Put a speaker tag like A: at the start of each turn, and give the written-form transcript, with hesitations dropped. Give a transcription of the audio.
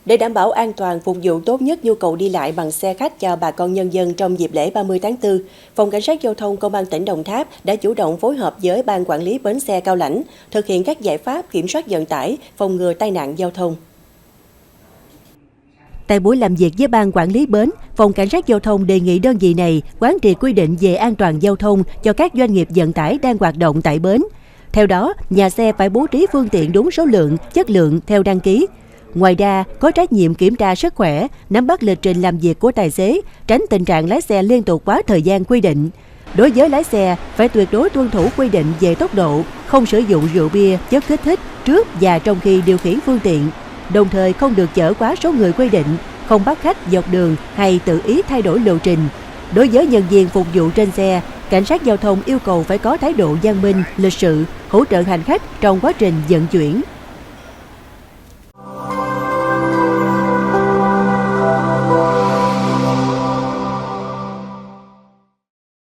A: Để đảm bảo an toàn, phục vụ tốt nhất nhu cầu đi lại bằng xe khách cho bà con nhân dân trong dịp lễ 30 tháng 4, Phòng Cảnh sát Giao thông Công an tỉnh Đồng Tháp đã chủ động phối hợp với Ban Quản lý Bến xe Cao Lãnh, thực hiện các giải pháp kiểm soát vận tải, phòng ngừa tai nạn giao thông. Tại buổi làm việc với Ban Quản lý Bến, Phòng Cảnh sát Giao thông đề nghị đơn vị này quán triệt quy định về an toàn giao thông cho các doanh nghiệp vận tải đang hoạt động tại bến. Theo đó, nhà xe phải bố trí phương tiện đúng số lượng, chất lượng theo đăng ký. Ngoài ra, có trách nhiệm kiểm tra sức khỏe, nắm bắt lịch trình làm việc của tài xế, tránh tình trạng lái xe liên tục quá thời gian quy định. Đối với lái xe, phải tuyệt đối tuân thủ quy định về tốc độ, không sử dụng rượu bia, chất kích thích trước và trong khi điều khiển phương tiện. Đồng thời không được chở quá số người quy định, không bắt khách dọc đường hay tự ý thay đổi lộ trình. Đối với nhân viên phục vụ trên xe, Cảnh sát Giao thông yêu cầu phải có thái độ văn minh, lịch sự, hỗ trợ hành khách trong quá trình vận chuyển.